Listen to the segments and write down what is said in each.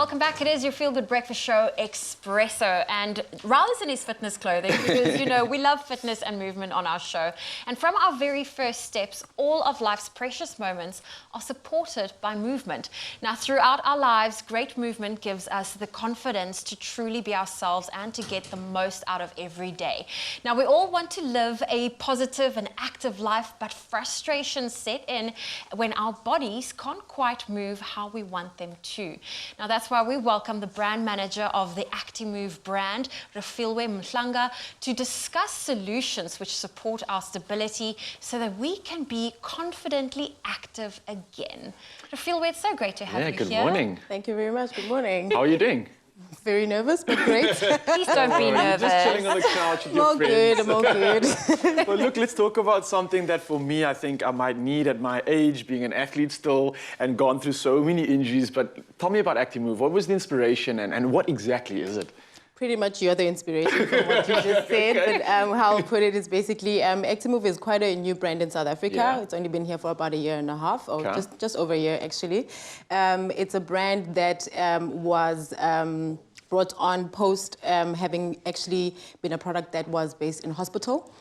Welcome back. It is your Feel Good Breakfast Show, Espresso. And Raul's in his fitness clothing because, you know, we love fitness and movement on our show. And from our very first steps, all of life's precious moments are supported by movement. Now, throughout our lives, great movement gives us the confidence to truly be ourselves and to get the most out of every day. Now, we all want to live a positive and active life, but frustrations set in when our bodies can't quite move how we want them to. Now, that's why we welcome the brand manager of the ACTIMOVE brand, Refilwe Mhlanga, to discuss solutions which support our stability so that we can be confidently active again. Refilwe, it's so great to have you here. Good morning. Thank you very much. Good morning. How are you doing? Very nervous, but great. Please don't be nervous. Just chilling on the couch with I'm your all friends. good, I'm all good. Well, look, let's talk about something that for me, I think I might need at my age, being an athlete still and gone through so many injuries. But tell me about ACTIMOVE. What was the inspiration and what exactly is it? Pretty much you're the inspiration from what you just said, but how I'll put it is basically ACTIMOVE is quite a new brand in South Africa. Yeah. It's only been here for about a year and a half, or Okay. just over a year actually. It's a brand that was brought on post having actually been a product that was based in hospital.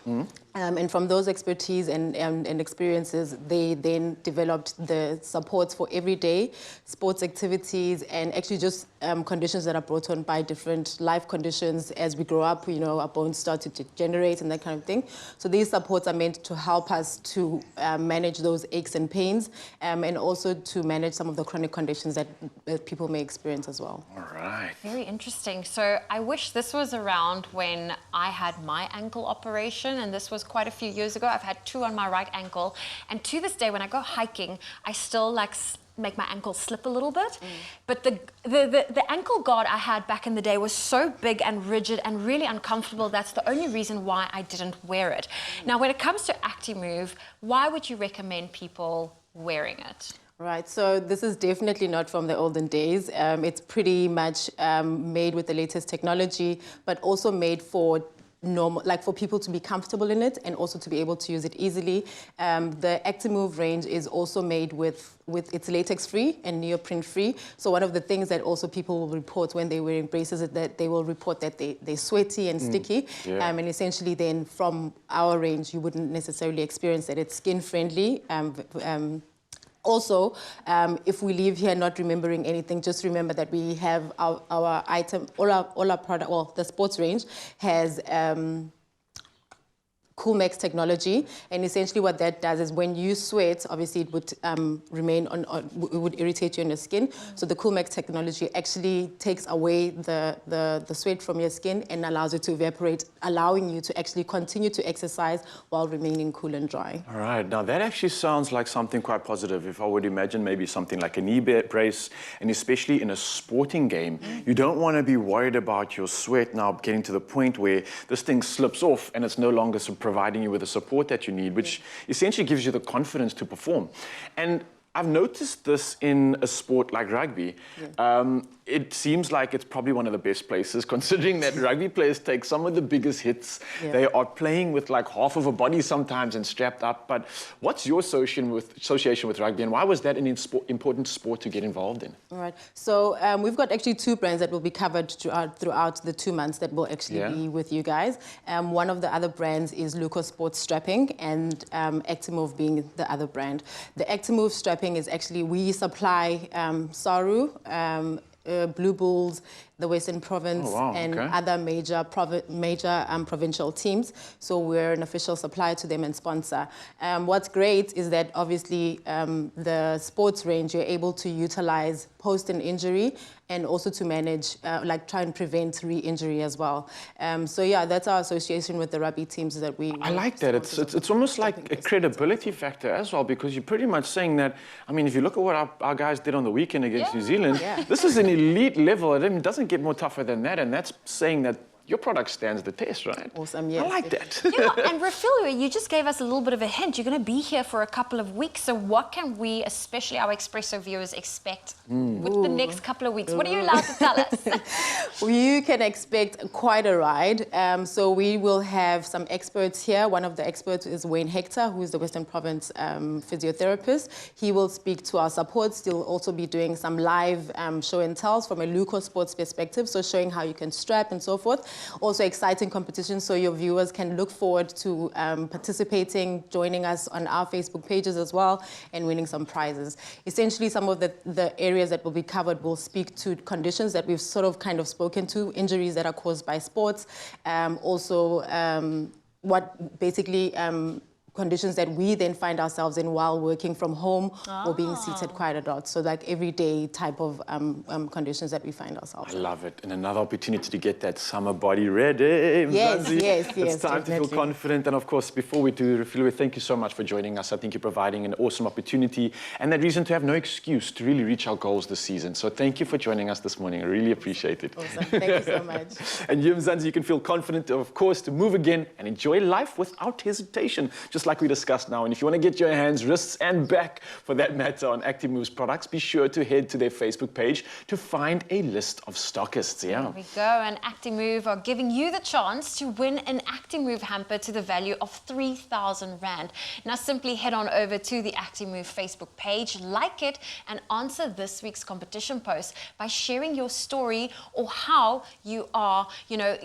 And from those expertise and experiences, they then developed the supports for everyday sports activities and actually just conditions that are brought on by different life conditions. As we grow up, you know, our bones start to degenerate and that kind of thing. So these supports are meant to help us to manage those aches and pains and also to manage some of the chronic conditions that people may experience as well. All right. Very interesting. So I wish this was around when I had my ankle operation, and this was quite a few years ago. I've had 2 on my right ankle, and to this day when I go hiking, I still make my ankle slip a little bit. But the ankle guard I had back in the day was so big and rigid and really uncomfortable. That's the only reason why I didn't wear it. Now, when it comes to ACTIMOVE, why would you recommend people wearing it? Right, so this is definitely not from the olden days. It's pretty much made with the latest technology, but also made for normal, like for people to be comfortable in it and also to be able to use it easily. The ACTIMOVE range is also made with it's latex free and neoprene free. So one of the things that also people will report when they're wearing braces is that they will report that they're sweaty and sticky. Yeah. And essentially then from our range, you wouldn't necessarily experience that. It's skin friendly. Also, if we leave here not remembering anything, just remember that we have our item, all our product, well, the sports range has CoolMax technology, and essentially what that does is when you sweat, obviously it would remain it would irritate you on your skin. So the CoolMax technology actually takes away the sweat from your skin and allows it to evaporate, allowing you to actually continue to exercise while remaining cool and dry. All right. Now, that actually sounds like something quite positive. If I would imagine maybe something like a knee brace, and especially in a sporting game, you don't want to be worried about your sweat now getting to the point where this thing slips off and it's no longer providing you with the support that you need, which essentially gives you the confidence to perform. And I've noticed this in a sport like rugby. It seems like it's probably one of the best places, considering that rugby players take some of the biggest hits. Yeah. They are playing with like half of a body sometimes and strapped up. But what's your association with rugby, and why was that an important sport to get involved in? All right. So we've got actually 2 brands that will be covered throughout the 2 months that will actually be with you guys. One of the other brands is Luco Sports Strapping, and ACTIMOVE being the other brand. The ACTIMOVE Strapping is actually, we supply Saru, Blue Bulls, the Western Province, and other major provincial teams. So we're an official supplier to them and sponsor. What's great is that obviously the sports range, you're able to utilize post an injury and also to manage, like try and prevent re-injury as well. So yeah, that's our association with the rugby teams that we... I like that. It's almost like a credibility factor as well, because you're pretty much saying that, I mean, if you look at what our guys did on the weekend against New Zealand, this is an elite level. It doesn't get more tougher than that, and that's saying that your product stands the test, right? Awesome, yes. I like that. Yeah, and Refilio, you just gave us a little bit of a hint. You're going to be here for a couple of weeks. So what can we, especially our Expresso viewers, expect with the next couple of weeks? What are you allowed to tell us? You can expect quite a ride. So we will have some experts here. One of the experts is Wayne Hector, who is the Western Province physiotherapist. He will speak to our supports. He'll also be doing some live show and tells from a Luco Sports perspective, so showing how you can strap and so forth. Also exciting competitions, so your viewers can look forward to participating, joining us on our Facebook pages as well, and winning some prizes. Essentially, some of the areas that will be covered will speak to conditions that we've sort of kind of spoken to, injuries that are caused by sports, what basically conditions that we then find ourselves in while working from home or being seated quite a lot. So like everyday type of conditions that we find ourselves I in. love it. And another opportunity to get that summer body ready. Yes, Mzansi. yes, It's time to definitely. feel confident. And of course, before we do, Refilio, thank you so much for joining us. I think you're providing an awesome opportunity and that reason to have no excuse to really reach our goals this season. So thank you for joining us this morning. I really appreciate it. Awesome. Thank you so much. And you, Mzansi, you can feel confident, of course, to move again and enjoy life without hesitation, just like we discussed now. And if you want to get your hands, wrists, and back, for that matter, on ACTIMOVE's products, be sure to head to their Facebook page to find a list of stockists. Yeah. There we go. And ACTIMOVE are giving you the chance to win an ACTIMOVE hamper to the value of 3,000 Rand. Now simply head on over to the ACTIMOVE Facebook page, like it, and answer this week's competition post by sharing your story or how you are,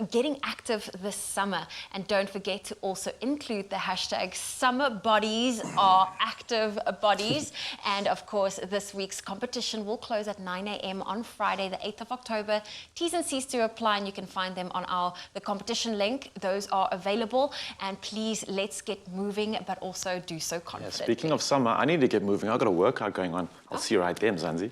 getting active this summer. And don't forget to also include the hashtag #SummerBodies are active bodies. And of course, this week's competition will close at 9 a.m. on Friday, the 8th of October. T's and C's to apply, and you can find them on the competition link. Those are available. And please, let's get moving, but also do so confidently. Speaking of summer, I need to get moving. I've got a workout going on. I'll see you right there, Mzansi.